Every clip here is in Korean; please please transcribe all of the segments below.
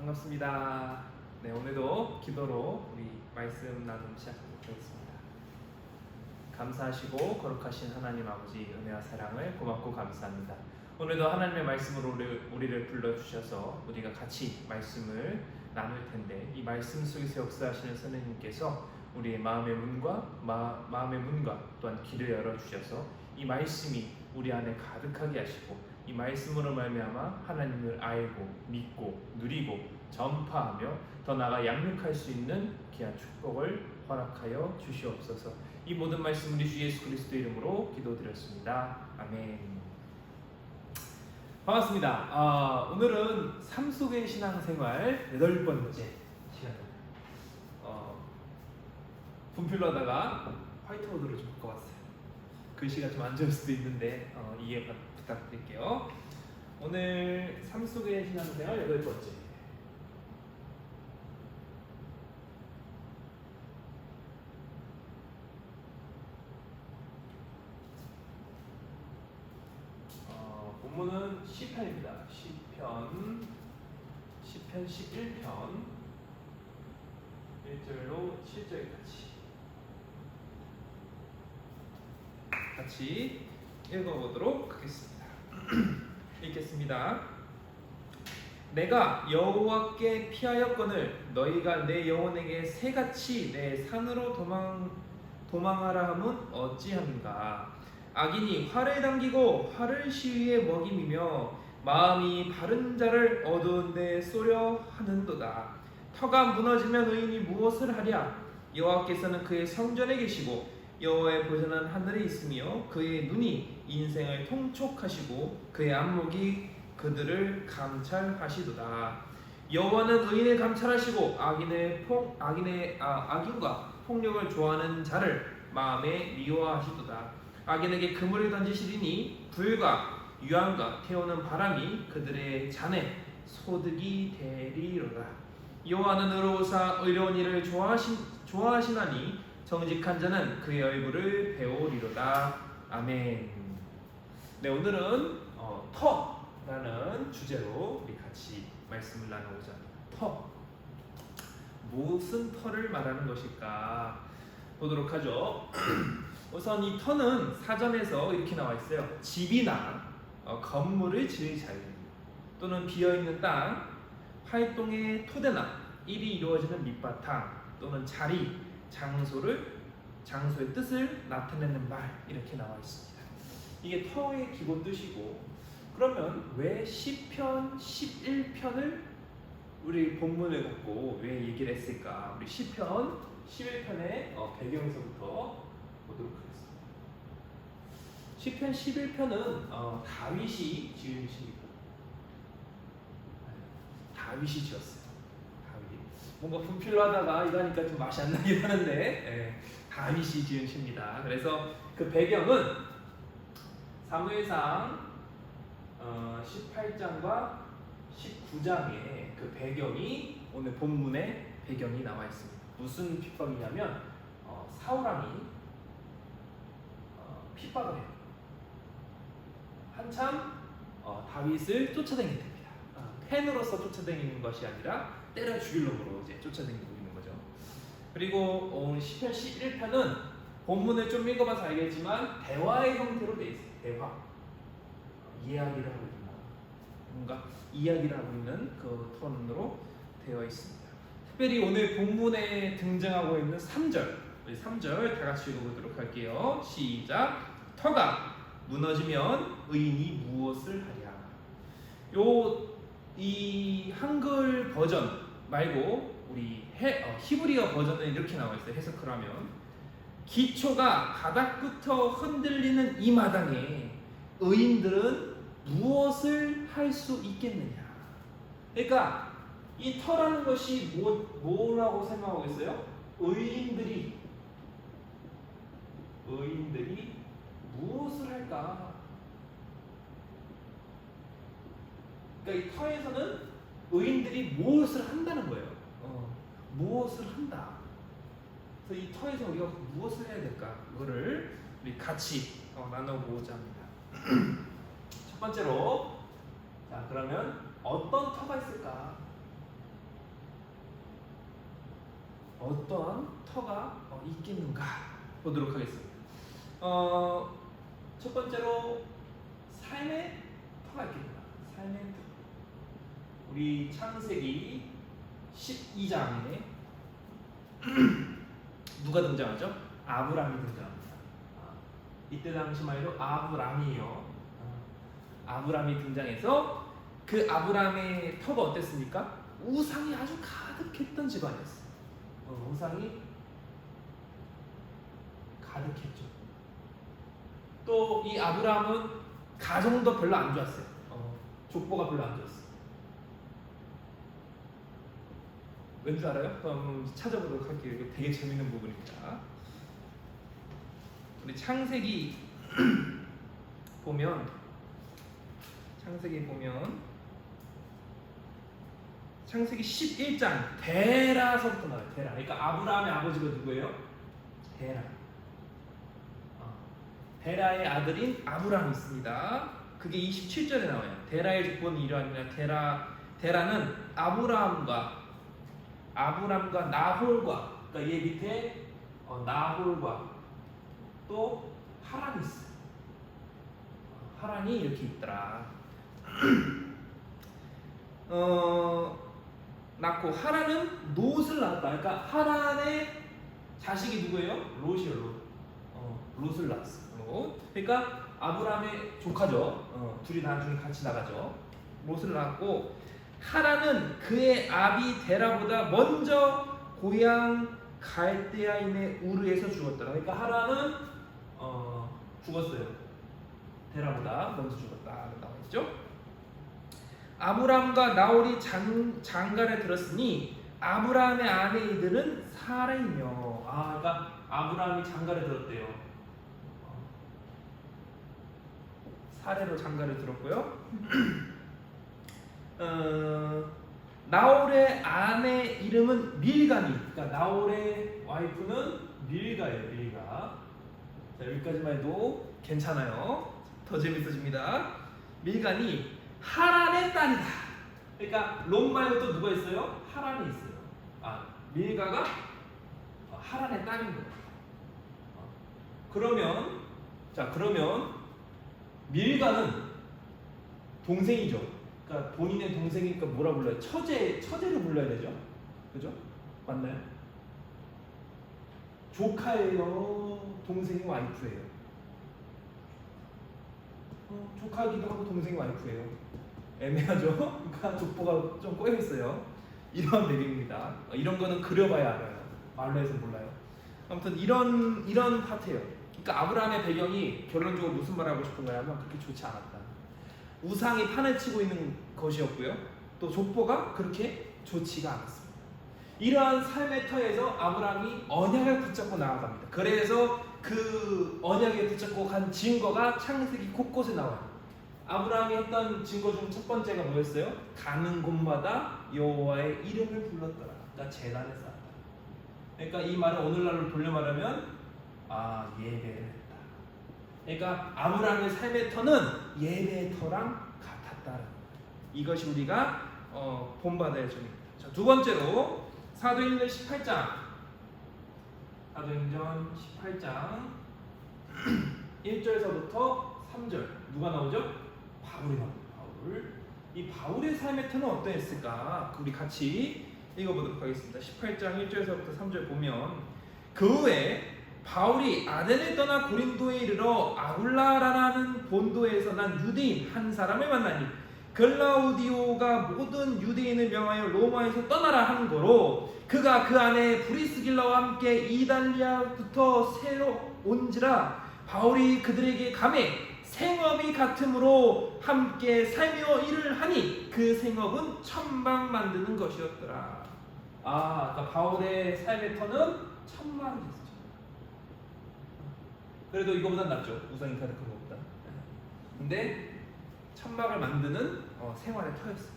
반갑습니다. 네, 오늘도 기도로 우리 말씀 나눔 시작하도록 하겠습니다. 감사하시고 거룩하신 하나님 아버지 은혜와 사랑을 고맙고 감사합니다. 오늘도 하나님의 말씀으로 우리를 불러주셔서 우리가 같이 말씀을 나눌 텐데, 이 말씀 속에서 역사하시는 선생님께서 우리의 마음의 문과 또한 귀를 열어주셔서 이 말씀이 우리 안에 가득하게 하시고, 이 말씀으로 말미암아 하나님을 알고 믿고 누리고 전파하며 더 나아가 양육할 수 있는 귀한 축복을 허락하여 주시옵소서. 이 모든 말씀 우리 주 예수 그리스도 이름으로 기도드렸습니다. 아멘. 반갑습니다. 오늘은 삶 속의 신앙생활 8번째 시간입니다. 분필로 하다가 화이트보드로 좀 바꿔봤어요. 글씨가 좀 안 좋을 수도 있는데 이해 부탁드릴게요. 오늘 삶 속의 신앙생활 8번째. 본문은 시편입니다. 시편 11편 1절로 7절까지 같이 읽어보도록 하겠습니다. 읽겠습니다. 내가 여호와께 피하였거늘 너희가 내 영혼에게 새같이 내 산으로 도망하라 함은 어찌함인가. 악인이 활을 당기고 활을 시위에 먹임이며 마음이 바른 자를 어두운 데 쏘려 하는도다. 터가 무너지면 의인이 무엇을 하랴. 여호와께서는 그의 성전에 계시고 여호와의 보좌는 하늘에 있으며 그의 눈이 인생을 통촉하시고 그의 안목이 그들을 감찰하시도다. 여호와는 의인을 감찰하시고 악인과 폭력을 좋아하는 자를 마음에 미워하시도다. 악인에게 그물을 던지시리니 불과 유황과 태우는 바람이 그들의 잔에 소득이 되리로다. 여호와는 의로우사 의로운 일을 좋아하시나니 정직한 자는 그의 얼굴을 배우리로다. 아멘. 네, 오늘은 터라는 주제로 우리 같이 말씀을 나누고자 합니다. 터. 무슨 터를 말하는 것일까 보도록 하죠. 우선 이 터는 사전에서 이렇게 나와 있어요. 집이나 건물을 지을 자리입니다. 또는 비어있는 땅, 활동의 토대나 일이 이루어지는 밑바탕, 또는 자리, 장소의 뜻을 나타내는 말, 이렇게 나와 있습니다. 이게 터의 기본 뜻이고, 그러면 왜 시편 11편을 우리 본문을 갖고 왜 얘기를 했을까? 우리 시편 11편의 배경에서부터 보도록 하겠습니다. 시편 11편은 다윗이 지은 시입니다. 다윗이 지었어요. 다윗. 뭔가 분필로 하다가 이거 하니까 좀 맛이 안 나긴 하는데 다윗이 지은 시입니다. 그래서 그 배경은 사무엘상 18장과 19장의 그 배경이 오늘 본문의 배경이 나와 있습니다. 무슨 핍박이냐면 사울왕이 핍박을 해요. 한참 다윗을 쫓아다니게 됩니다. 팬으로서 쫓아다니는 것이 아니라 때려 죽일 놈으로 이제 쫓아다니고 있는 거죠. 그리고 시편 11편은 본문을 좀 읽어봐서 알겠지만 대화의 형태로 되어 있어요. 대화. 이야기를 하고 있는 뭔가 이야기를 하고 있는 그 톤으로 되어 있습니다. 특별히 오늘 본문에 등장하고 있는 3절, 우리 3절 다 같이 읽어보도록 할게요. 시작. 터가 무너지면 의인이 무엇을 하랴. 이 한글 버전 말고 우리 히브리어 버전은 이렇게 나와 있어요. 해석을 하면 기초가 바닥부터 흔들리는 이 마당에 의인들은 무엇을 할 수 있겠느냐. 그러니까 이 터라는 것이 뭐라고 설명하고 있어요? 의인들이 무엇을 할까? 그러니까 이 터에서는 의인들이 무엇을 한다는 거예요. 무엇을 한다. 그래서 이 터에서 우리가 무엇을 해야 될까? 이거를 우리 같이 나눠보고자 합니다. 첫 번째로, 자 그러면 어떤 터가 있을까? 어떠한 터가 있겠는가 보도록 하겠습니다. 첫 번째로 삶의 터가 있겠다. 삶의 터. 우리 창세기 12장에 누가 등장하죠? 아브람이 등장합니다. 이때 당시 말로 아브람이에요. 아브람이 등장해서 그 아브람의 터가 어땠습니까? 우상이 아주 가득했던 집안이었어요. 우상이 가득했죠. 또 이 아브람은 가정도 별로 안 좋았어요. 족보가 별로 안 좋았어요. 왠지 알아요? 한번 찾아보도록 할게요. 이거 되게 재밌는 부분입니다. 우리 창세기 보면 창세기 11장 데라서부터 나와요. 데라. 그러니까 아브라함의 아버지가 누구예요? 데라. 데라의 아들인 아브람이 있습니다. 그게 27절에 나와요. 데라의 족보는 이러하니라. 데라는 아브람과 나홀과, 그러니까 얘 밑에 나홀과 또 하란이 있어요. 하란이 이렇게 있더라. 낳고 하란은 롯을 낳았다. 그러니까 하란의 자식이 누구예요? 롯이에요. 롯을 낳았어. 롯. 그러니까 아브람의 조카죠. 둘이 나중에 같이 나가죠. 롯을 낳았고, 하란은 그의 아비 데라보다 먼저 고향 갈대아인의 우르에서 죽었더라. 그러니까 하란은 죽었어요. 데라보다 먼저 죽었다. 나와 있죠. 아브람과 나홀이 장가를 들었으니 아브람의 아내 이들은 사라이며. 그러니까 아브람이 장가를 들었대요. 사례로 장가를 들었고요. 나홀의 아내 이름은 밀가니. 그러니까 나홀의 와이프는 밀가예요. 밀가. 자, 여기까지만 해도 괜찮아요. 더 재밌어집니다. 밀가니 하란의 딸이다. 그러니까 롯 말고 또 누가 있어요? 하란이 있어요. 밀가가 하란의 딸인 거예요. 그러면 밀가는 동생이죠. 그러니까 본인의 동생이니까 뭐라 불러요? 처제를 불러야 되죠. 그죠? 맞나요? 조카예요. 동생이 와이프예요. 조카이기도 하고 동생이 와이프예요. 애매하죠? 그러니까 족보가 좀 꼬여 있어요. 이런 내용입니다. 이런 거는 그려봐야 알아요. 말로 해서 몰라요. 아무튼 이런 파트예요. 그러니까 아브라함의 배경이 결론적으로 무슨 말 하고 싶은 거냐면 그렇게 좋지 않았다. 우상이 판을 치고 있는 것이었고요. 또 족보가 그렇게 좋지가 않았습니다. 이러한 삶의 터에서 아브라함이 언약을 붙잡고 나아갑니다. 그래서 그 언약에 붙잡고 간 증거가 창세기 곳곳에 나와요. 아브라함이 했던 증거 중 첫 번째가 뭐였어요? 가는 곳마다 여호와의 이름을 불렀더라. 그러니까 제단을 쌓았다. 그러니까 이 말을 오늘날로 돌려 말하면 예배를 했다. 그러니까 아브라함의 삶의 터는 예배의 터랑 같았다. 이것이 우리가 본받아야 점입니다. 자, 두 번째로 사도행전 18장. 사도행전 18장 1절에서부터 3절 누가 나오죠? 바울이 나옵니다. 이 바울의 삶의 터는 어떠했을까? 우리 같이 읽어보도록 하겠습니다. 18장 1절에서부터 3절 보면 그 후에 바울이 아덴을 떠나 고린도에 이르러 아굴라라는 본도에서 난 유대인 한 사람을 만나니 글라우디오가 모든 유대인을 명하여 로마에서 떠나라 하는 거로 그가 그 안에 브리스길라와 함께 이달리아부터 새로 온지라 바울이 그들에게 감해 생업이 같으므로 함께 살며 일을 하니 그 생업은 천막 만드는 것이었더라. 그러니까 바울의 삶의 터는 천막이었죠. 그래도 이거보단 낫죠. 우상이 가득한 것보다. 근데 천막을 만드는 생활의 터였어요.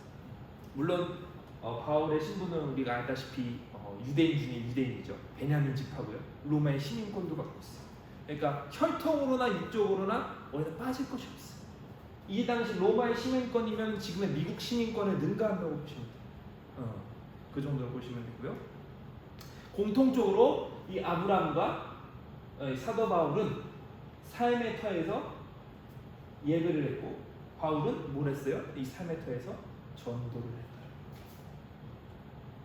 물론 바울의 신분은 우리가 알다시피 유대인 중에 유대인이죠. 베냐민 지파고요. 로마의 시민권도 갖고 있어요. 그러니까 혈통으로나 육적으로나 어디나 빠질 것이 없어요. 이 당시 로마의 시민권이면 지금의 미국 시민권을 능가한다고 보시면 돼요. 그 정도로 보시면 되고요. 공통적으로 이 아브라함과 사도 바울은 삶의 터에서 예배를 했고, 바울은 뭘 했어요? 이 삶의 터에서 전도를 했다.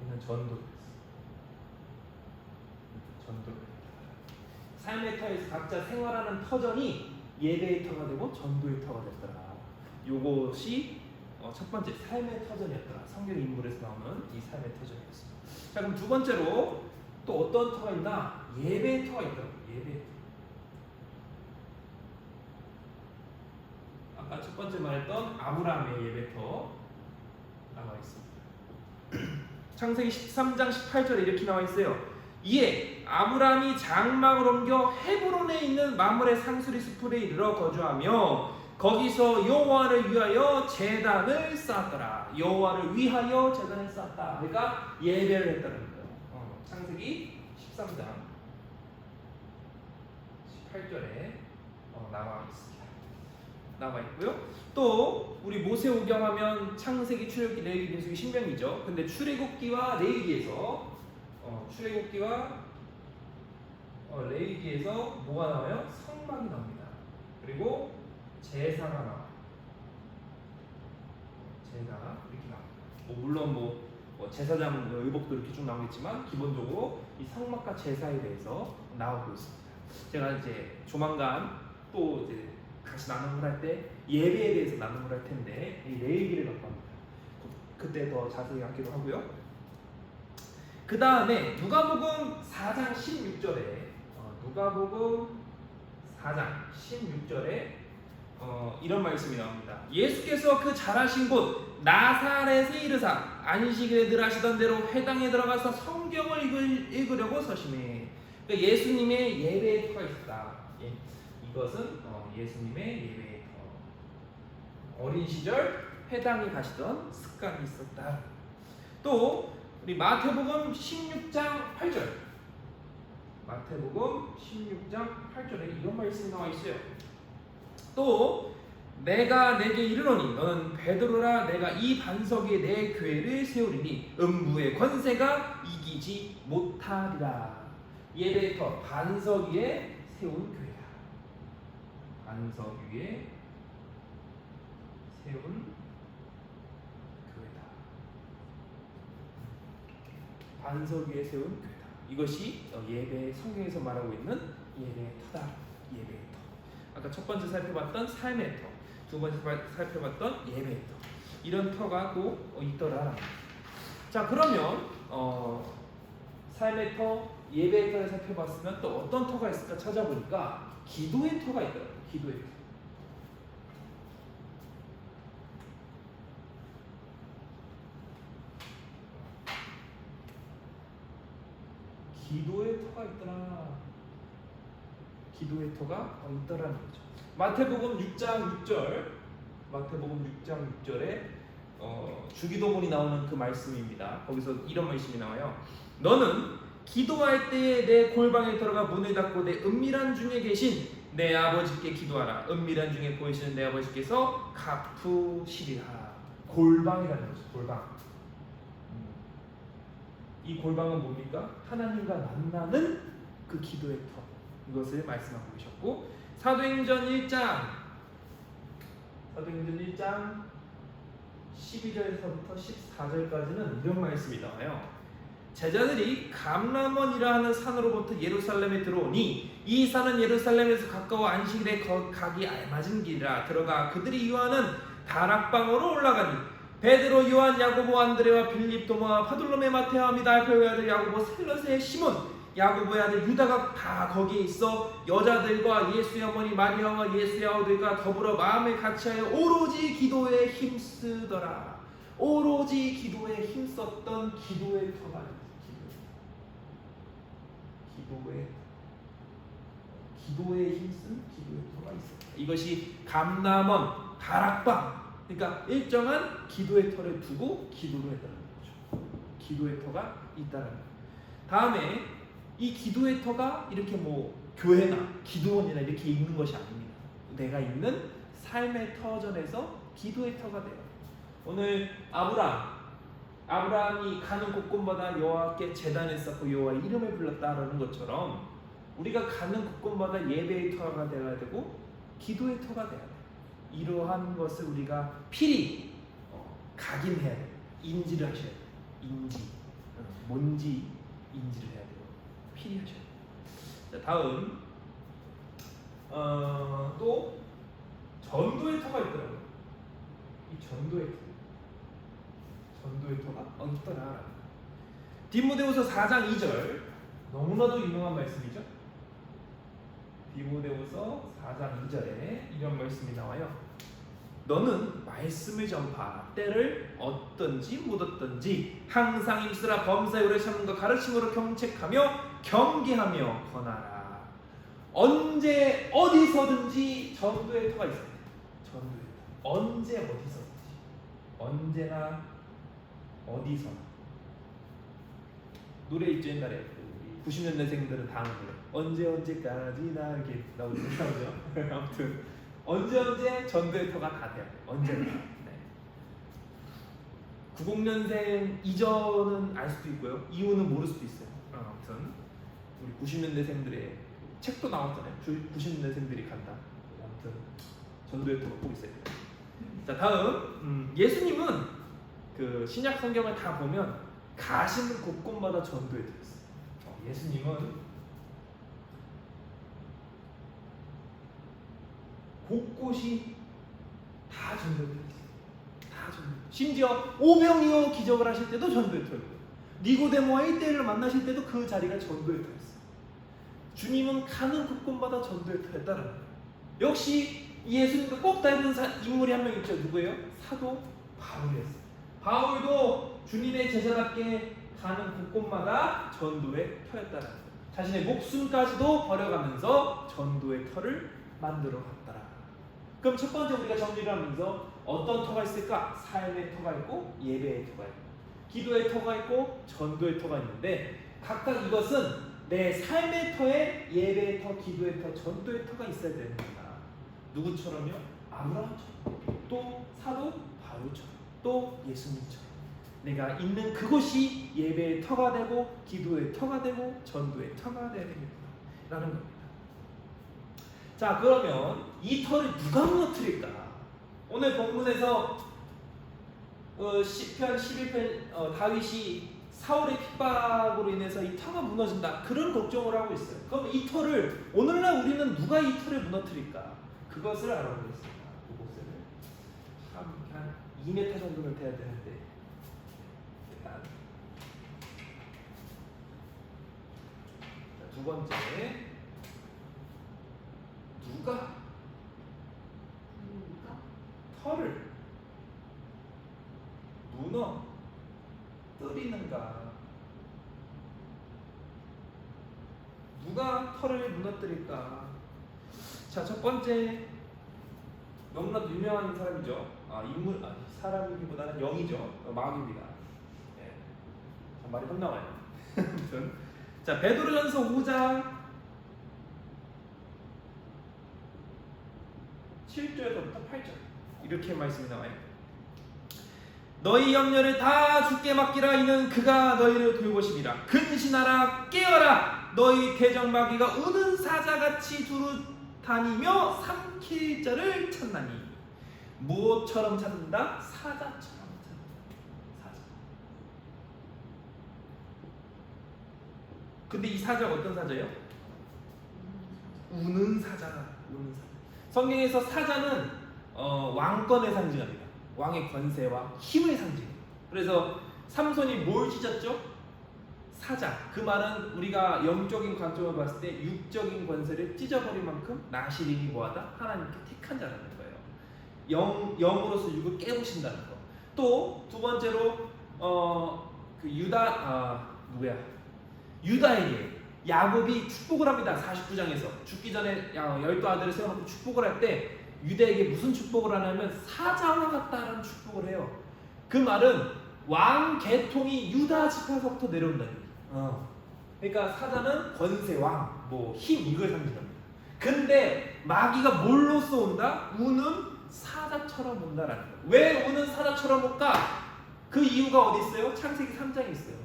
이는 전도를 했어. 전도를 했다. 삶의 터에서 각자 생활하는 터전이 예배의 터가 되고 전도의 터가 됐더라. 요것이 첫 번째 삶의 터전이었더라. 성경 인물에서 나오는 이 삶의 터전이었습니다. 자, 그럼 두 번째로 또 어떤 터가 있나? 예배의 터가 있더라고요. 예배의 터. 아까 첫 번째 말했던 아브라함의 예배터 나와 있습니다. 창세기 13장 18절에 이렇게 나와 있어요. 이에 아브라함이 장막을 옮겨 헤브론에 있는 마므레 상수리 숲에 이르러 거주하며 거기서 여호와를 위하여 제단을 쌓았더라. 여호와를 위하여 제단을 쌓았다. 그러니까 예배를 했다는 거예요. 창세기 13장 18절에 나와 있습니다. 나와 있고요. 또 우리 모세오경하면 창세기, 출애굽기, 레위기, 민수기, 신명기죠. 근데 출애굽기와 레위기에서 레위기에서 뭐가 나와요? 성막이 나옵니다. 그리고 제사가 나와요. 제사가 이렇게 나옵니다. 물론 제사장 의복도 이렇게 쭉 나오겠지만 기본적으로 이 성막과 제사에 대해서 나오고 있습니다. 제가 이제 조만간 또 이제 같이 나눔을 할 때 예배에 대해서 나눔을 할 텐데 이 레위기를 갖고 합니다. 그때 더 자세히 하기도 하고요. 그 다음에 누가복음 4장 16절에 누가복음 4장 16절에 이런 말씀이 나옵니다. 예수께서 그 자라신 곳 나사렛에 이르사 안식일에 늘 하시던 대로 회당에 들어가서 성경을 읽으려고 서시매. 그러니까 예수님의 예배의 터가 있다. 이것은 예수님의 예배의 터. 어린 시절 회당에 가시던 습관이 있었다. 또 우리 마태복음 16장 8절. 마태복음 16장 8절에 이런 말씀이 나와 있어요. 또 내가 내게 이르노니 너는 베드로라. 내가 이 반석 위에 내 교회를 세우리니 음부의 권세가 이기지 못하리라. 예배의 터 반석 위에 세운 교회야. 반석 위에 세운 교회다. 반석 위에 세운 교회다. 이것이 예배 성경에서 말하고 있는 예배의 터다. 예배의 터. 아까 첫 번째 살펴봤던 삶의 터, 두 번째 살펴봤던 예배의 터. 이런 터가 또 있더라. 자, 그러면 삶의 터, 예배의 터를 살펴봤으면 또 어떤 터가 있을까 찾아보니까 기도의 터가 있더라고요. 기도의 터. 기도의 터가 있더라. 기도의 터가 있더라는 거죠. 마태복음 6장 6절, 마태복음 6장 6절에 주기도문이 나오는 그 말씀입니다. 거기서 이런 말씀이 나와요. 너는 기도할 때에 내 골방에 들어가 문을 닫고 내 은밀한 중에 계신 내 아버지께 기도하라. 은밀한 중에 보이시는 내 아버지께서 갚으시리라. 골방이라는 거죠. 골방. 이 골방은 뭡니까? 하나님과 만나는 그 기도의 터. 이것을 말씀하고 계셨고, 사도행전 1장 12절에서부터 14절까지는 이런 말씀이 나와요. 제자들이 감람원이라 하는 산으로부터 예루살렘에 들어오니 이 산은 예루살렘에서 가까워 안식일에 가기 알맞은 길이라. 들어가 그들이 유하는 다락방으로 올라가니 베드로, 요한, 야고보, 안드레와 빌립, 도마, 바돌로메, 마테아, 및 알페오의 아들 야고보, 셀롯의 시몬, 야고보의 아들 유다가 다 거기에 있어 여자들과 예수의 어머니 마리아와 예수의 아우들과 더불어 마음을 같이하여 오로지 기도에 힘쓰더라. 오로지 기도에 힘썼던 기도의 터가 있어요. 기도에 힘쓴 기도의 터가 있어요. 이것이 감람원 다락방. 그러니까 일정한 기도의 터를 두고 기도를 했다는 거죠. 기도의 터가 있다는 거예요. 다음에 이 기도의 터가 이렇게 교회나 기도원이나 이렇게 있는 것이 아닙니다. 내가 있는 삶의 터전에서 기도의 터가 돼요. 오늘 아브라함 아브라함이 가는 곳곳마다 여호와께 제단을 쌓고 여호와의 이름을 불렀다라는 것처럼 우리가 가는 곳곳마다 예배의 터가 되어야 되고 기도의 터가 되어야 돼. 이러한 것을 우리가 필히 각인해야 돼. 인지를 하셔야 돼. 인지, 뭔지 인지를 해야 돼요. 필히 하셔야 돼. 자, 다음 또 전도의 터가 있더라고요. 이 전도의 터가 있더라. 디모데후서 4장 2절 너무나도 유명한 말씀이죠. 디모데후서 4장 2절에 이런 말씀이 나와요. 너는 말씀을 전파 때를 어떤지 못 어떤지 항상 힘쓰라. 범사에 오래 참음과 가르침으로 경책하며 경계하며 권하라. 언제 어디서든지 전도의 터가 있어야 돼. 전도의 터. 언제 어디서든지. 언제나 어디서나. 노래 있죠 옛날에 90년대생들은 다 아는 노래. 언제까지나 이렇게 나오죠. 아무튼 언제 전도의 터가 다 돼야 돼. 언제나. 네. 90년생 이전은 알 수도 있고요. 이후는 모를 수도 있어요. 아무튼 우리 90년대생들의 책도 나왔잖아요. 90년대생들이 간다. 아무튼 전도의 터가 꼭 있어야 돼요. 자 다음 예수님은 그 신약 성경을 다 보면 가시는 곳곳마다 전도에 들었어요. 예수님은 곳곳이 다 전도에 들었어요. 다 전도. 심지어 오병이어 기적을 하실 때도 전도에 들었고요. 니고데모와 1대1을 만나실 때도 그 자리가 전도에 들었어요. 주님은 가는 곳곳마다 전도에 들었다는 거예요. 역시 예수님과 꼭 닮은 인물이 한 명 있죠. 누구예요? 사도 바울이었어요. 바울도 주님의 제자답게 가는 곳곳마다 전도의 터였다는 거예요. 자신의 목숨까지도 버려가면서 전도의 터를 만들어 갔더라. 그럼 첫 번째 우리가 정리를 하면서 어떤 터가 있을까? 삶의 터가 있고 예배의 터가 있고 기도의 터가 있고 전도의 터가 있는데 각각 이것은 내 삶의 터에 예배의 터, 기도의 터, 전도의 터가 있어야 됩니다. 누구처럼요? 아브라함처럼, 또 사도 바울처럼, 또 예수님처럼 내가 있는 그곳이 예배의 터가 되고 기도의 터가 되고 전도의 터가 되야 됩니다 라는 겁니다. 자 그러면 이 터를 누가 무너뜨릴까? 오늘 본문에서 시편 11편 다윗이 사울의 핍박으로 인해서 이 터가 무너진다 그런 걱정을 하고 있어요. 그럼 이 터를 오늘날 우리는 누가 이 터를 무너뜨릴까? 그것을 알아보겠습니다. 그곳을 한 2m 정도는 돼야 되는데 일단 두 번째 누가 터를 무너뜨리는가? 누가 터를 무너뜨릴까? 자, 첫 번째 너무나도 유명한 사람이죠. 사람이기보다는 영이죠. 마귀입니다. 네. 말이 혼나와요. 아무튼 자 베드로전서 5장 7절부터 8절 이렇게 말씀이 나와요. 너희 염려를 다 주께 맡기라. 이는 그가 너희를 돌보심이라. 근신하라 깨어라. 너희 대적마귀가 우는 사자같이 두루 다니며 삼킬 자를 찾나니. 무엇처럼 찾는다? 사자처럼 찾는다. 사자. 근데 이 사자가 어떤 사자예요? 우는 사자. 우는 사자. 성경에서 사자는 왕권을 상징합니다. 왕의 권세와 힘을 상징해요. 그래서 삼손이 뭘 찢었죠? 사자. 그 말은 우리가 영적인 관점을 봤을 때 육적인 권세를 찢어버릴 만큼 나시린이 뭐하다? 하나님께 택한 자라는 거예요. 영으로서 육을 깨부신다는 거. 또 두 번째로 그 유다에게 야곱이 축복을 합니다. 49장에서 죽기 전에 12아들을 세워놓고 축복을 할 때 유다에게 무슨 축복을 하냐면 사자와 같다라는 축복을 해요. 그 말은 왕 계통이 유다 지파서부터 내려온다는 거예요. 그러니까 사자는 권세, 왕, 힘 이걸 상징합니다. 근데 마귀가 뭘로써 온다? 우는 사자처럼 온다라는 거예요. 왜 우는 사자처럼 올까? 그 이유가 어디 있어요? 창세기 3장에 있어요.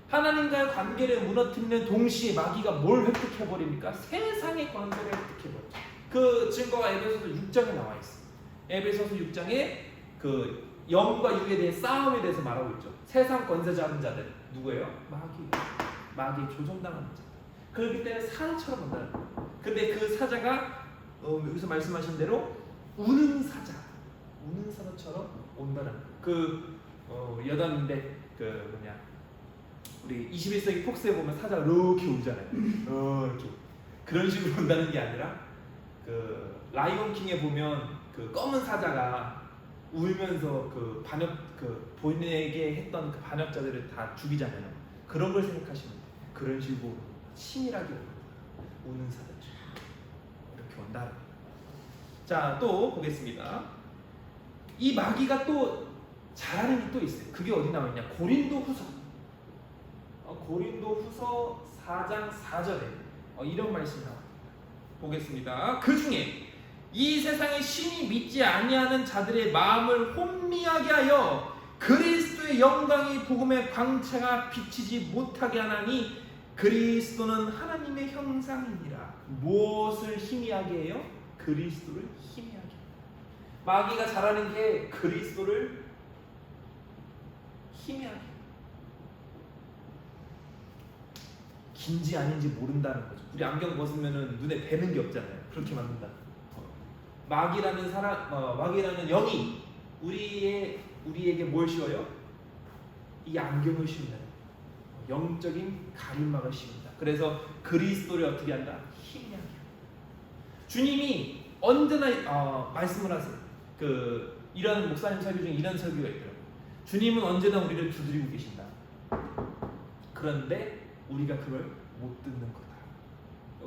하나님과의 관계를 무너뜨리는 동시에 마귀가 뭘 획득해버립니까? 세상의 권세를 획득해버려요. 그 증거가 에베소서 6장에 나와 있어요. 에베소서 6장에 그 영과 육에 대해 싸움에 대해서 말하고 있죠. 세상 권세 잡은 자들 누구예요? 마귀 조종당하는 자. 그렇기 때문에 사자처럼 온다는 거예요. 근데 그 사자가 여기서 말씀하신 대로 우는 사자처럼 온다는 그 여담인데 우리 21세기 폭스에 보면 사자가 이렇게 울잖아요. 이렇게 그런 식으로 온다는 게 아니라 그 라이온 킹에 보면 그 검은 사자가 울면서 그 본인에게 했던 그 반역자들을 다 죽이잖아요. 그런 걸 생각하시면 돼요. 그런 식으로 치밀하게 우는 사자 이렇게 온다. 자, 또 보겠습니다. 이 마귀가 또 잘하는 게 또 있어요. 그게 어디 나와 있냐? 고린도후서 4장 4절에 이런 말씀이 나옵니다. 보겠습니다. 그 중에 이 세상의 신이 믿지 아니하는 자들의 마음을 혼미하게 하여 그리스도의 영광이 복음의 광채가 비치지 못하게 하나니 그리스도는 하나님의 형상이니라. 무엇을 희미하게 해요? 그리스도를 희미하게 해요. 마귀가 잘하는 게 그리스도를 희미하게 해요. 긴지 아닌지 모른다는 거죠. 우리 안경 벗으면 눈에 뵈는 게 없잖아요. 그렇게 만든다. 마귀라는 영이 우리에게 뭘 씌워요? 이 안경을 씌운다. 영적인 가림막을 씌운다. 그래서 그리스도를 어떻게 한다? 희미하게 한다. 주님이 언제나 말씀을 하세요. 이런 목사님 설교 중에 이런 설교가 있더라고요. 주님은 언제나 우리를 두드리고 계신다. 그런데 우리가 그걸 못 듣는 거다.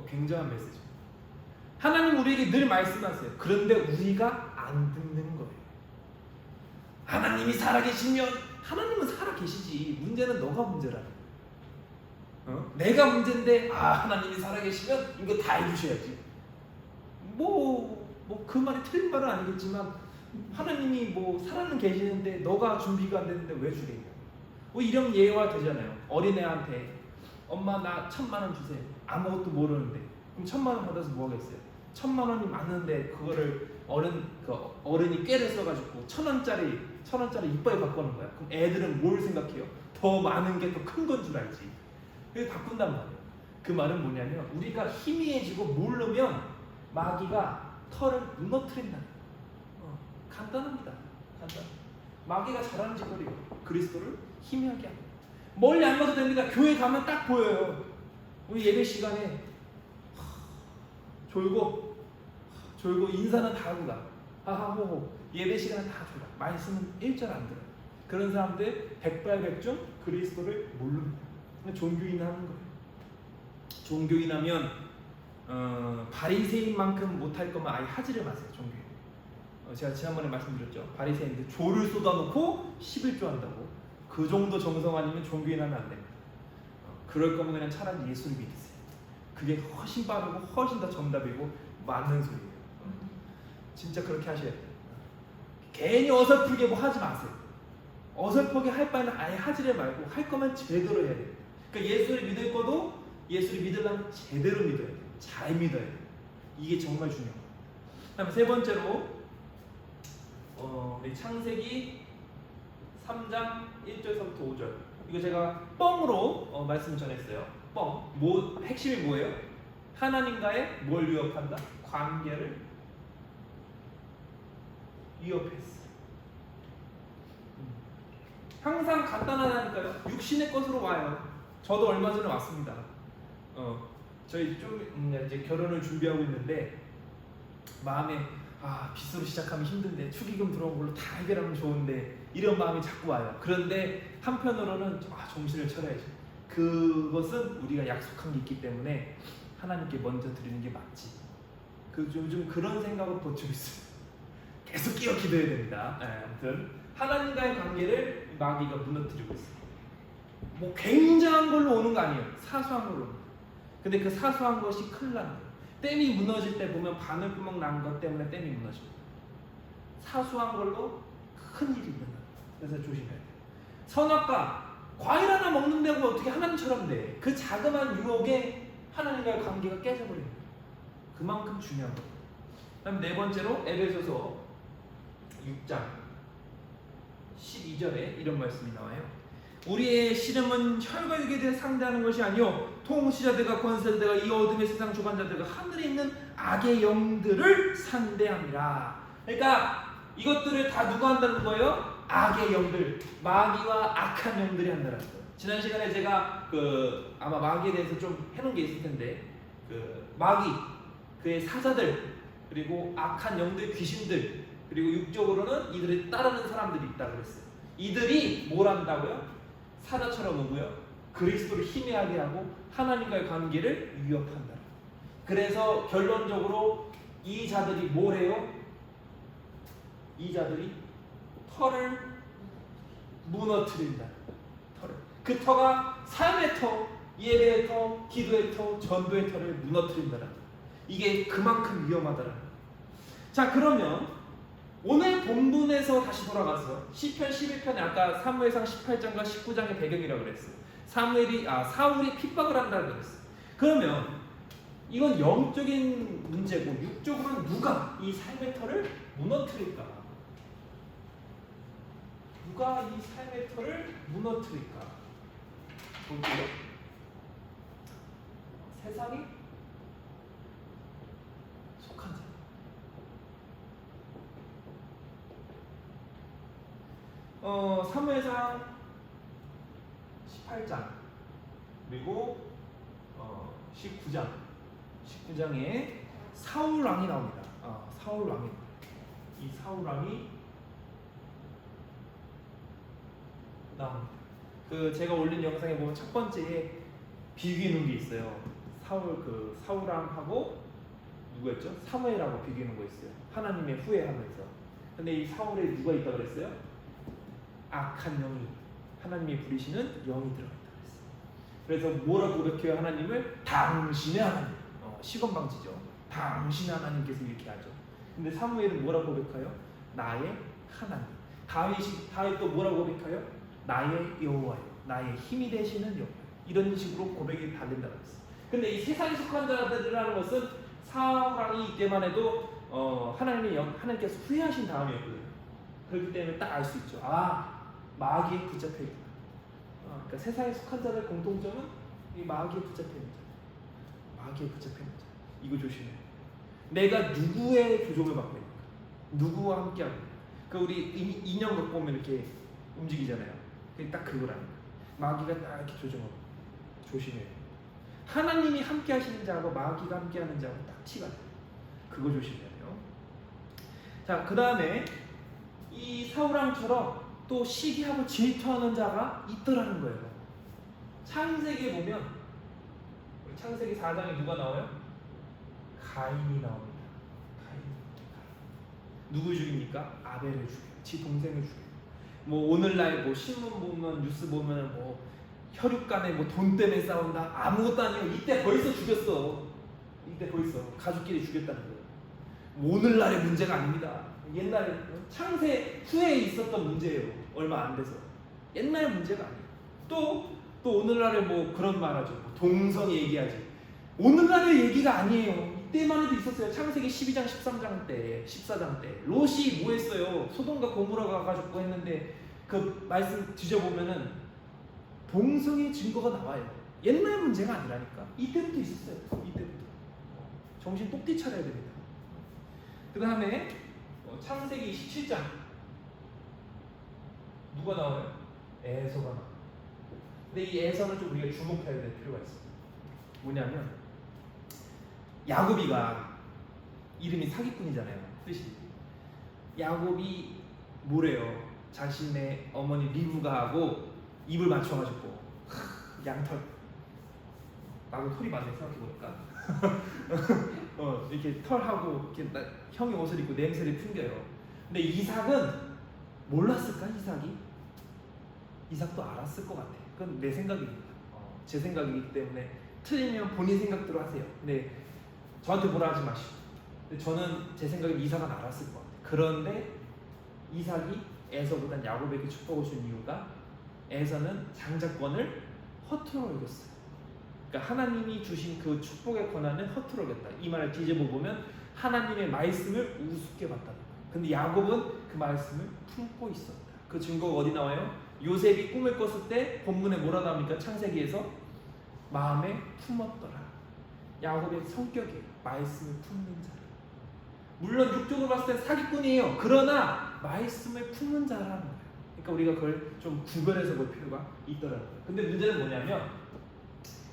굉장한 메시지. 하나님 우리에게 늘 말씀하세요. 그런데 우리가 안 듣는 거예요. 하나님이 살아계시면 하나님은 살아계시지. 문제는 너가 문제라. 내가 문제인데 하나님이 살아계시면 이거 다 해주셔야지. 그 말이 틀린 말은 아니겠지만 하나님이 살아는 계시는데 너가 준비가 안 됐는데 왜 주겠냐. 이런 예화 되잖아요. 어린애한테 엄마 나 1,000,000원 주세요. 아무것도 모르는데 그럼 1,000,000원 받아서 뭐 하겠어요? 1,000,000원이 많은데 그거를 어른이 꾀를 써가지고 1,000원짜리 이빨에 바꾸는 거야. 그럼 애들은 뭘 생각해요? 더 많은 게 더 큰 건 줄 알지. 그래서 바꾼단 말이에요. 그 말은 뭐냐면 우리가 희미해지고 모르면 마귀가 털을 무너뜨린다. 간단합니다. 마귀가 잘하는 짓거리예요. 그리스도를 희미하게 합니다. 멀리 안 가도 됩니다. 교회 가면 딱 보여요. 우리 예배 시간에 졸고 인사는 다 하고 가. 하하호호. 예배 시간은 다 졸아. 말씀은 1절 안 들어요. 그런 사람들 백발백중 그리스도를 모릅니다. 종교인 하는 거예요. 종교인하면 바리새인만큼 못할 거면 아예 하지를 마세요. 종교인. 제가 지난번에 말씀드렸죠. 바리새인들 조를 쏟아놓고 11조 한다고. 그 정도 정성 아니면 종교인하면 안 됩니다. 그럴 거면 그냥 차라리 예수를 믿으세요. 그게 훨씬 빠르고 훨씬 더 정답이고 맞는 소리예요. 진짜 그렇게 하셔야 돼요. 괜히 어설프게 뭐 하지 마세요. 어설프게 할 바에는 아예 하지를 말고 할 거면 제대로 해야 돼요. 그러니까 예수를 믿을 거도 예수를 믿으려면 제대로 믿어야 돼요. 잘 믿어야 돼요. 이게 정말 중요해요. 그다음에 세 번째로 우리 창세기 3장 1절부터 5절. 이거 제가 뻥으로 말씀 전했어요. 뻥. 핵심이 뭐예요? 하나님과의 뭘 위협한다? 관계를 위협했어. 항상 간단하다니까요. 육신의 것으로 와요. 저도 얼마 전에 왔습니다. 저희 좀 이제 결혼을 준비하고 있는데 마음에 빚으로 시작하면 힘든데 축의금 들어온 걸로 다 해결하면 좋은데 이런 마음이 자꾸 와요. 그런데 한편으로는 정신을 차려야지. 그것은 우리가 약속한 게 있기 때문에 하나님께 먼저 드리는 게 맞지. 요즘 그런 생각을 버티고 있어요. 계속 끼어 기도해야 됩니다. 아무튼 하나님과의 관계를 마귀가 무너뜨리고 있어요. 굉장한 걸로 오는 거 아니에요. 사소한 걸로. 근데 그 사소한 것이 큰일 나는 거예요. 댐이 무너질 때 보면 바늘구멍 난 것 때문에 댐이 무너집니다. 사소한 걸로 큰 일이 일어나요. 그래서 조심해야 돼요. 선악과 과일 하나 먹는다고 어떻게 하나님처럼 돼? 그 자그마한 유혹에 하나님과의 관계가 깨져버립니다. 그만큼 중요한 거예요. 그다음 네 번째로 에베소서 6장 12절에 이런 말씀이 나와요. 우리의 씨름은 혈과 육에 대해 상대하는 것이 아니요 통치자들과 권세자들과 이 어둠의 세상 주관자들과 하늘에 있는 악의 영들을 상대합니다. 그러니까 이것들을 다 누가 한다는 거예요? 악의 영들, 마귀와 악한 영들이 한다는 거예요. 지난 시간에 제가 아마 마귀에 대해서 좀 해놓은 게 있을 텐데 마귀, 그의 사자들, 그리고 악한 영들, 귀신들, 그리고 육적으로는 이들을 따르는 사람들이 있다고 그랬어요. 이들이 뭘 한다고요? 사자처럼 오고요. 그리스도를 희미하게 하고 하나님과의 관계를 위협한다. 그래서 결론적으로 이 자들이 뭘 해요? 이 자들이 터를 무너뜨린다. 터를. 그 터가 삶의 터, 예배의 터, 기도의 터, 전도의 터를 무너뜨린다는 거예요. 이게 그만큼 위험하다는 거예요. 자, 그러면 오늘 본문에서 다시 돌아가서 시편 11편에 아까 사무엘상 18장과 19장의 배경이라고 그랬어요. 사울이 핍박을 한다고 그랬어요. 그러면 이건 영적인 문제고 육적으로는 누가 이 삶의 터를 무너뜨릴까? 누가 이 삶의 터를 무너뜨릴까? 볼게요. 세상이 속한 자. 사무엘상 18장 그리고 19장에 사울 왕이 나옵니다. 사울 왕이 이 사울 왕이 나옵니다. 제가 올린 영상에 보면 첫 번째에 비교해 놓은 게 있어요. 사울 왕하고 누구였죠? 사무엘하고 비교해 놓은 거 있어요. 하나님의 후회하면서. 근데 이 사울에 누가 있다고 그랬어요? 악한 영이, 하나님이 부리시는 영이 들어가 있다고 그랬어요. 그래서 뭐라고 고백해요? 하나님을 당신의 하나님. 시건방지죠. 당신의 하나님께서 이렇게 하죠. 근데 사무엘은 뭐라고 고백해요? 나의 하나님. 다윗도 뭐라고 고백해요? 나의 여호와요. 나의 힘이 되시는 여호와. 이런 식으로 고백이 다 된다고 했어요. 근데 이 세상에 속한 자들이라는 것은 사울 왕이 이때만 해도 하나님께서 후회하신 다음이었거든요. 그렇기 때문에 딱 알 수 있죠. 마귀에 붙잡혀 있구나. 그러니까 세상에 속한 자들의 공통점은 이 마귀에 붙잡혀 있는 자. 마귀에 붙잡혀 있는 자. 이거 조심해요. 내가 누구의 조종을 받고 있는가? 누구와 함께하고 있는가? 우리 인형 갖고 오면 이렇게 움직이잖아요. 그게 딱 그거라는 거예요. 마귀가 딱 이렇게 조종하고. 조심해요. 하나님이 함께하시는 자하고 마귀가 함께하는 자하고 딱 티가 나요. 그거 조심해야 돼요. 자, 그 다음에 이 사울왕처럼 또 시기하고 질투하는 자가 있더라는 거예요. 창세기에 보면 창세기 4장에 누가 나와요? 가인이 나옵니다. 누구 죽입니까? 아벨을 죽여요. 지 동생을 죽여요. 오늘날 신문 보면 뉴스 보면 혈육간에 돈 때문에 싸운다. 아무것도 아니에요. 이때 벌써 죽였어. 이때 벌써 가족끼리 죽였다는 거예요. 오늘날의 문제가 아닙니다. 옛날에 창세 후에 있었던 문제예요. 얼마 안 돼서. 옛날 문제가 아니에요. 또 오늘날에 그런 말하죠. 동성 얘기하지. 오늘날의 얘기가 아니에요. 이때만 해도 있었어요. 창세기 12장, 13장 때, 14장 때. 롯이 뭐 했어요? 소돔과 고모라가 가지고 했는데 그 말씀 뒤져보면은 동성의 증거가 나와요. 옛날 문제가 아니라니까. 이때부터 있었어요. 이때부터. 정신 똑띠 차려야 됩니다. 그 다음에 창세기 27장 누가 나와요? 에서가 나와요. 근데 이 에서는 좀 우리가 주목해야 될 필요가 있어요. 뭐냐면 야곱이가 이름이 사기꾼이잖아요. 뜻이. 야곱이 뭐래요? 자신의 어머니 리브가하고 입을 맞춰가지고 양털 나도 털이 많네 생각해보니까 이렇게 털하고 이렇게 형이 옷을 입고 냄새를 풍겨요. 근데 이삭은 몰랐을까? 이삭도 알았을 것 같아. 그건 내 생각입니다. 제 생각이기 때문에 틀리면 본인 생각대로 하세요. 근데 저한테 뭐라 하지 마시고. 근데 저는 제 생각에 이삭은 알았을 것 같아요. 그런데 이삭이 에서보단 야곱에게 축복을 준 이유가 에서는 장자권을 허투루 여겼어요. 그러니까 하나님이 주신 그 축복의 권한을 허투루 여겼다. 이 말을 뒤집어 보면 하나님의 말씀을 우습게 봤다는 거예요. 근데 야곱은 그 말씀을 품고 있었다. 그 증거가 어디 나와요? 요셉이 꿈을 꿨을 때 본문에 뭐라 나옵니까? 창세기에서 마음에 품었더라. 야곱의 성격이에요. 말씀을 품는 자라. 물론 육적으로 봤을 때 사기꾼이에요. 그러나 말씀을 품는 자라는 거예요. 그러니까 우리가 그걸 좀 구별해서 볼 필요가 있더라고요. 근데 문제는 뭐냐면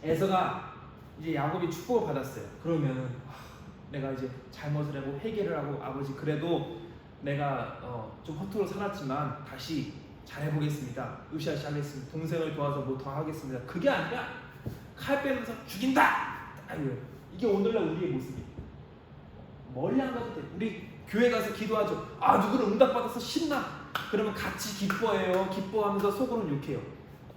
에서가 이제 야곱이 축복을 받았어요. 그러면은 내가 이제 잘못을 하고 회개를 하고 아버지 그래도 내가 좀 허투루 살았지만 다시 잘해보겠습니다. 으쌰으쌰 하겠습니다. 동생을 도와서 뭐 더 하겠습니다. 그게 아니라 칼 빼면서 죽인다. 아유, 이게 오늘날 우리의 모습이에요. 멀리 안 가도 돼. 우리 교회 가서 기도하죠. 아 누구는 응답받아서 신나. 그러면 같이 기뻐해요. 기뻐하면서 속으로는 욕해요.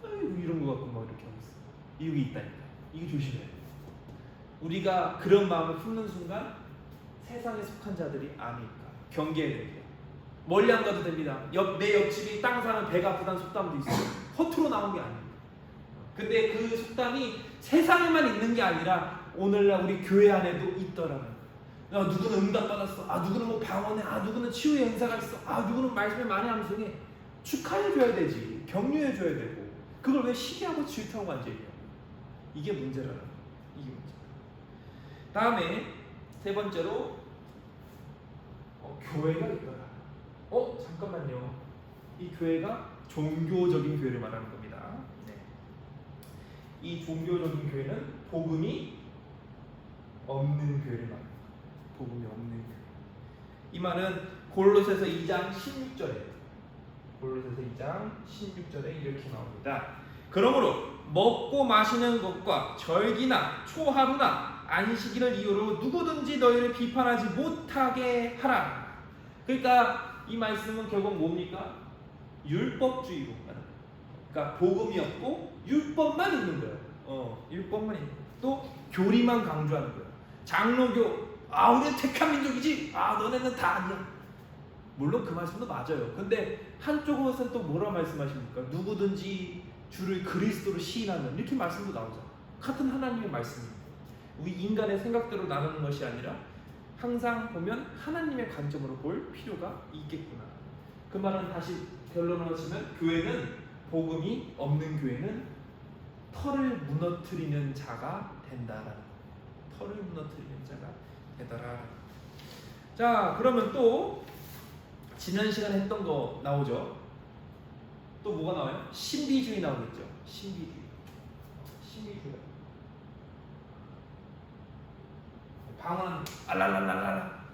아유 이런 거 갖고 막 이렇게 하고 있어. 이유가 있다니까. 이거 조심해야 돼. 우리가 그런 마음을 품는 순간 세상에 속한 자들이 아닐까 경계해야 됩니다. 멀리 안 가도 됩니다. 내 옆집이 땅 사는 배가 아프다는 속담도 있어요. 허투루 나온 게 아닙니다. 근데 그 속담이 세상에만 있는 게 아니라 오늘날 우리 교회 안에도 있더라는 거예요. 누구는 응답받았어. 누구는 뭐 방언해. 누구는 치유의 은사가 있어. 누구는 말씀을 많이 암송해. 축하해줘야 되지. 격려해줘야 되고. 그걸 왜 시기하고 질투하고 앉아있냐. 이게 문제라는 거예요. 이게 문제. 다음에 세 번째로 교회가 있더라. 잠깐만요. 이 교회가 종교적인 교회를 말하는 겁니다. 네. 이 종교적인 교회는 복음이 없는 교회를 말합니다. 복음이 없는 교회. 이 말은 골로새서 2장 16절에 골로새서 2장 16절에 이렇게 나옵니다. 그러므로 먹고 마시는 것과 절기나 초하루나 안식일을 이유로 누구든지 너희를 비판하지 못하게 하라. 그러니까 이 말씀은 결국 뭡니까? 율법주의로 말하는 거예요. 그러니까 복음이 없고 율법만 있는 거예요. 율법만 있는 거예요. 또 교리만 강조하는 거예요. 장로교, 우리는 택한 민족이지. 너네는 다 아니야. 물론 그 말씀도 맞아요. 근데 한쪽으로서는 또 뭐라 말씀하십니까? 누구든지 주를 그리스도로 시인하면 이렇게 말씀도 나오잖아요. 같은 하나님의 말씀입니다. 우리 인간의 생각대로 나누는 것이 아니라 항상 보면 하나님의 관점으로 볼 필요가 있겠구나. 그 말은 다시 결론으로 치면 교회는 복음이 없는 교회는 털을 무너뜨리는 자가 된다라는 거예요. 털을 무너뜨리는 자가 되더라. 자, 그러면 또 지난 시간에 했던 거 나오죠. 또 뭐가 나와요? 신비주의 나오겠죠. 신비주의. 방언 알랄랄랄라.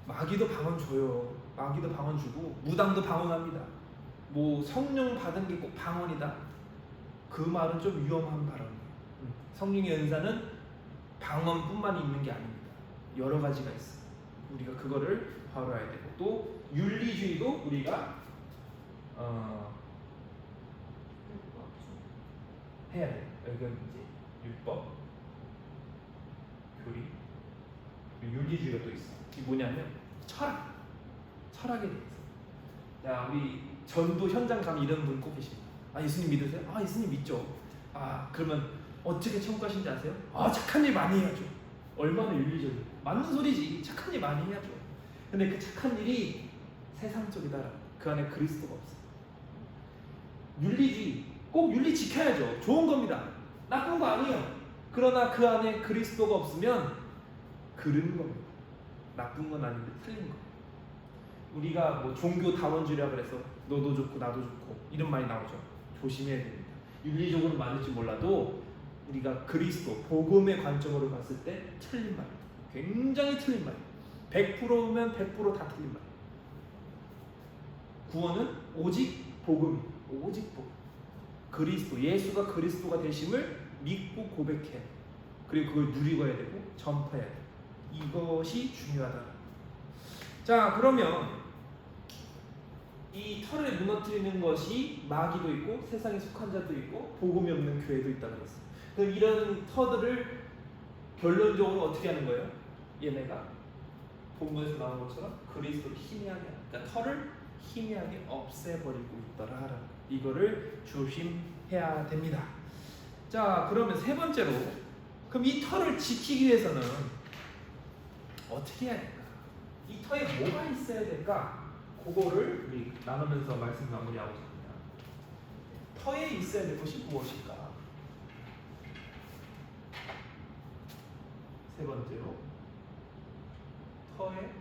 마귀도 방언 줘요. 마귀도 방언 주고 무당도 방언합니다. 뭐 성령 받은 게 꼭 방언이다. 그 말은 좀 위험한 발언이에요. 성령의 은사는 방언뿐만 있는 게 아닙니다. 여러 가지가 있어요. 우리가 그거를 바로야 되고 또 윤리주의도 우리가 해야 돼요. 이건 이제 율법, 교리, 윤리주의가 또 있어. 이게 뭐냐면 철학에 대해서. 자, 우리 전도 현장 가면 이런 분 꼭 계십니다. 예수님 믿으세요? 예수님 믿죠. 그러면 어떻게 천국 가신지 아세요? 착한 일 많이 해야죠. 얼마나 윤리적이에요. 맞는 소리지. 착한 일 많이 해야죠. 근데 그 착한 일이 세상적이다. 그 안에 그리스도가 없어요. 윤리주의 꼭 윤리 지켜야죠. 좋은 겁니다. 나쁜 거 아니에요. 그러나 그 안에 그리스도가 없으면 그른 겁니다. 나쁜 건 아닌데 틀린 거예요. 우리가 뭐 종교 다원주의라 그래서 너도 좋고 나도 좋고 이런 말이 나오죠. 조심해야 됩니다. 윤리적으로 맞을지 몰라도 우리가 그리스도 복음의 관점으로 봤을 때 틀린 말이에요. 굉장히 틀린 말이에요. 100%면 100% 다 틀린 말이에요. 구원은 오직 복음이에요. 오직 복음. 그리스도, 예수가 그리스도가 되심을 믿고 고백해야 돼요. 그리고 그걸 누리고 해야 되고 전파해야 돼요. 이것이 중요하다. 자, 그러면 이 털을 무너뜨리는 것이 마귀도 있고 세상에 속한 자도 있고 복음이 없는 교회도 있다고 했어요. 그럼 이런 터들을 결론적으로 어떻게 하는 거예요? 얘네가 본문에서 나온 것처럼 그리스도를 희미하게 하는, 그러니까 털을 희미하게 없애버리고 있더라. 이거를 조심해야 됩니다. 자, 그러면 세 번째로, 그럼 이 터를 지키기 위해서는 어떻게 해야 될까? 이 터에 뭐가 있어야 될까? 그거를 우리 나누면서 말씀 마무리하고자 합니다. 터에 있어야 될 것이 무엇일까? 세 번째로, 터에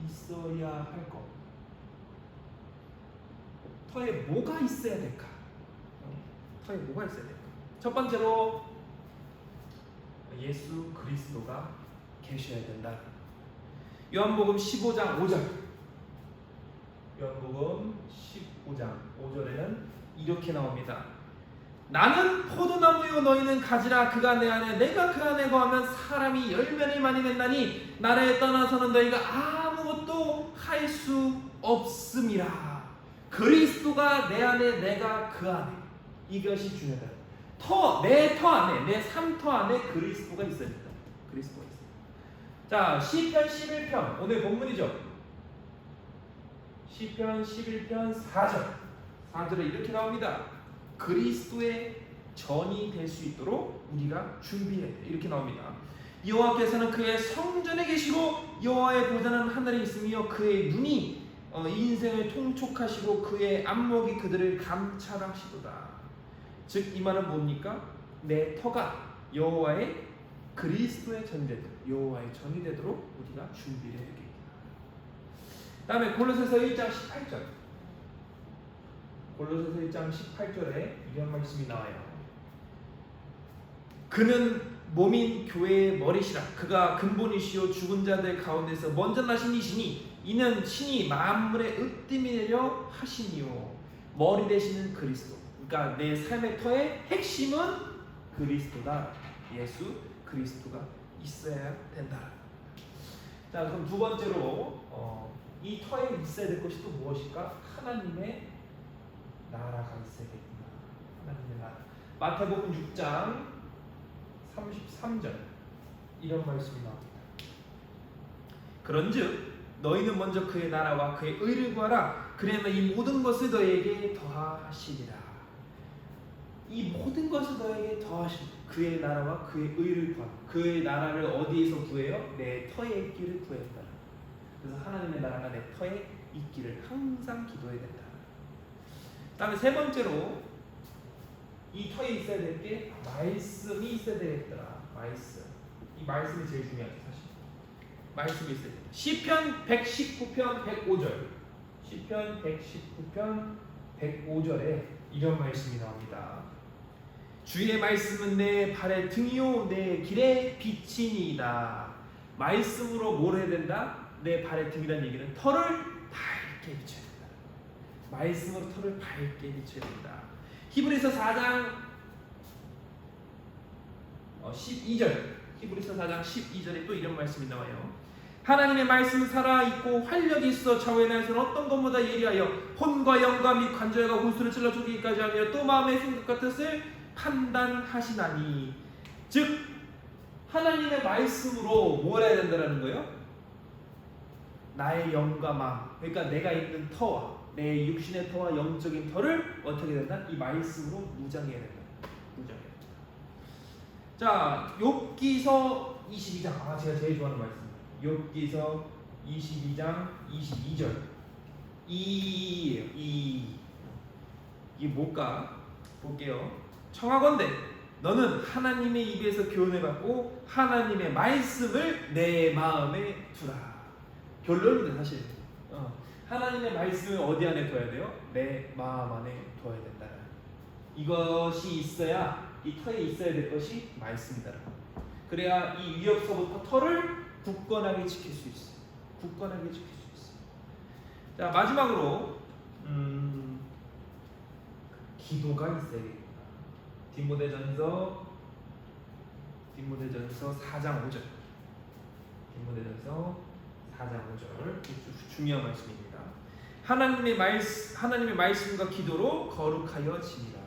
있어야 할 것. 터에 뭐가 있어야 될까? 터에 뭐가 있어야 될까? 첫 번째로, 예수 그리스도가 계셔야 된다. 요한복음 15장 5절. 요한복음 15장 5절에는 이렇게 나옵니다. 나는 포도나무요 너희는 가지라. 그가 내 안에 내가 그 안에 거하면 사람이 열매를 많이 맺나니 나를 떠나서는 너희가 아무것도 할 수 없음이라. 그리스도가 내 안에 내가 그 안에, 이것이 중요하다. 내 터 안에, 내 삶터 안에 그리스도가 있어야 된다. 그리스도가 있어요. 자, 시편 11편 오늘 본문이죠. 시편 11편 4절에 이렇게 나옵니다. 그리스도의 전이 될 수 있도록 우리가 준비해야 돼. 이렇게 나옵니다. 여호와께서는 그의 성전에 계시고 여호와의 보좌는 하늘에 있으며 그의 눈이 인생을 통촉하시고 그의 안목이 그들을 감찰하시도다. 즉 이 말은 뭡니까? 내 터가 여호와의 그리스도의 전이 되도록, 여호와의 전이 되도록 우리가 준비를 해야 됩니다. 다음에 골로새서 1장 18절. 골로새서 1장 18절에 이런 말씀이 나와요. 그는 몸인 교회의 머리시라. 그가 근본이시요 죽은 자들 가운데서 먼저 나신 이시니 이는 친히 만물의 으뜸이 되려 하시니요. 머리 되시는 그리스도. 그러니까 내 삶의 터의 핵심은 그리스도다. 예수 그리스도가 있어야 된다. 자, 그럼 두 번째로 이 터에 있어야 될 것이 또 무엇일까? 하나님의 나라가 있어야겠구나. 하나님의 나라. 마태복음 6장 33절 이런 말씀이 나옵니다. 그런즉 너희는 먼저 그의 나라와 그의 의를 구하라. 그러면 이 모든 것을 너희에게 더하시리라. 이 모든 것을 너희에게 더하시리라. 그의 나라와 그의 의를 구하라. 그의 나라를 어디에서 구해요? 내 터에 있기를 구해야 된다. 그래서 하나님의 나라가 내 터에 있기를 항상 기도해야 된다. 다음에 세 번째로 이 터에 있어야 될 게 말씀이 있어야 되겠더라. 말씀. 이 말씀이 제일 중요하죠, 사실. 말씀이 있어야 된다. 시편 119편 105절. 시편 119편 105절에 이런 말씀이 나옵니다. 주의 말씀은 내 발의 등이요 내 길의 빛이니이다. 말씀으로 뭘 해야 된다? 내 발의 등이라는 얘기는 터를 밝게 비춰야 된다. 말씀으로 터를 밝게 비춰야 된다. 히브리서 4장 12절. 히브리서 4장 12절에 또 이런 말씀이 나와요. 하나님의 말씀은 살아있고 활력이 있어 좌우의 날선 어떤 것보다 예리하여 혼과 영과 및 관절과 골수를 찔러 죽이기까지 하며 또 마음의 생각과 뜻을 판단하시나니. 즉 하나님의 말씀으로 뭘 해야 된다는 거예요? 나의 영과 마음, 그러니까 내가 있는 터와 내 육신의 터와 영적인 터를 어떻게 된다? 이 말씀으로 무장해야 된다. 무장해야 된다. 자, 욥기서 22장. 제가 제일 좋아하는 말씀. 욥기서 22장 22절. 이게 뭘까? 볼게요. 청하건대 너는 하나님의 입에서 교훈을 받고 하나님의 말씀을 내 마음에 두라. 결론입니다, 사실. 하나님의 말씀을 어디 안에 둬야 돼요? 내 마음 안에 둬야 된다. 이것이 있어야, 이 터에 있어야 될 것이 말씀이다. 그래야 이 위협서부터 터를 굳건하게 지킬 수 있어요. 굳건하게 지킬 수 있어요. 자, 마지막으로 기도가 있어야겠다. 디모데전서 4장 5절. 디모데전서 4장 5절. 중요한 말씀입니다. 하나님의 말씀과 기도로 거룩하여 지니라.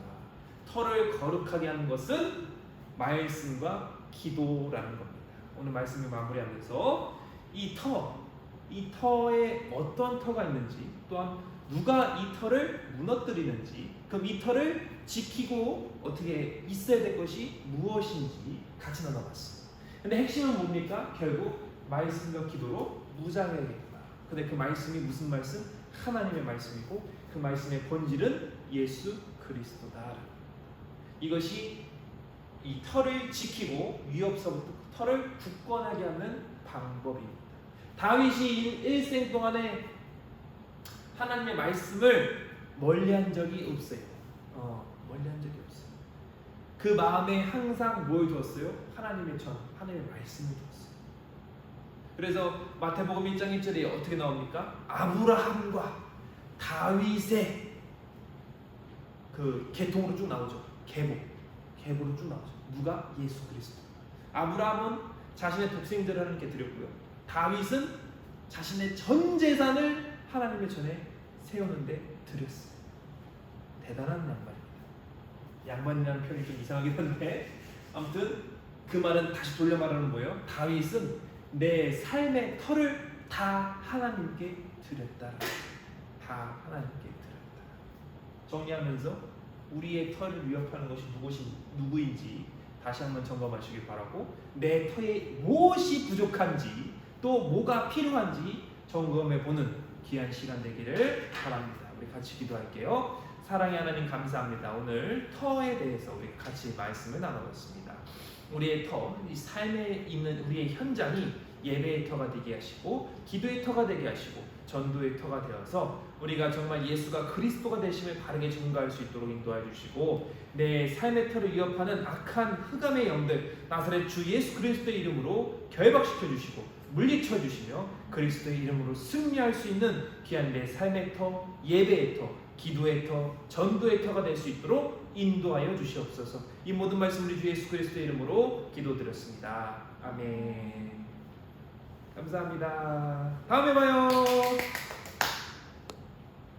터를 거룩하게 하는 것은 말씀과 기도라는 겁니다. 오늘 말씀을 마무리하면서 이 터, 이 터에 어떤 터가 있는지, 또한 누가 이 터를 무너뜨리는지, 그럼 이 터를 지키고 어떻게 있어야 될 것이 무엇인지 같이 나눠봤어요. 근데 핵심은 뭡니까? 결국 말씀과 기도로 무장해야겠다. 근데 그 말씀이 무슨 말씀? 하나님의 말씀이고 그 말씀의 본질은 예수 그리스도다. 이것이 이 터를 지키고 위협서부터 터를 굳건하게 하는 방법입니다. 다윗이 일생 동안에 하나님의 말씀을 멀리한 적이 없어요. 멀리한 적이 없어요. 그 마음에 항상 뭘 두었어요? 하나님의 전, 하나님의 말씀을 두었어요. 그래서 마태복음 1장 1절에 어떻게 나옵니까? 아브라함과 다윗의 그 계통으로 쭉 나오죠. 계보로 쭉 나오죠. 누가? 예수 그리스도. 아브라함은 자신의 독생자를 하나님께 드렸고요. 다윗은 자신의 전 재산을 하나님의 전에 세우는데 드렸어요. 대단한 양반입니다. 양반이라는 표현이 좀 이상하긴 한데 아무튼 그 말은 다시 돌려 말하는 거예요. 다윗은 내 삶의 터를 다 하나님께 드렸다. 다 하나님께 드렸다. 정리하면서 우리의 터를 위협하는 것이 누구인지 다시 한번 점검하시길 바라고, 내 터에 무엇이 부족한지 또 뭐가 필요한지 점검해 보는 귀한 시간 되기를 바랍니다. 우리 같이 기도할게요. 사랑의 하나님 감사합니다. 오늘 터에 대해서 우리 같이 말씀을 나눠봤습니다. 우리의 터, 이 삶에 있는 우리의 현장이 예배의 터가 되게 하시고 기도의 터가 되게 하시고 전도의 터가 되어서 우리가 정말 예수가 그리스도가 되심을 바르게 증거할 수 있도록 인도해 주시고, 내 삶의 터를 위협하는 악한 흑암의 영들 나사렛 주 예수 그리스도의 이름으로 결박시켜 주시고 물리쳐 주시며 그리스도의 이름으로 승리할 수 있는 귀한 내 삶의 터, 예배의 터, 기도의 터, 전도의 터가 될 수 있도록 인도하여 주시옵소서. 이 모든 말씀 우리 주 예수 그리스도의 이름으로 기도드렸습니다. 아멘. 감사합니다. 다음에 봐요.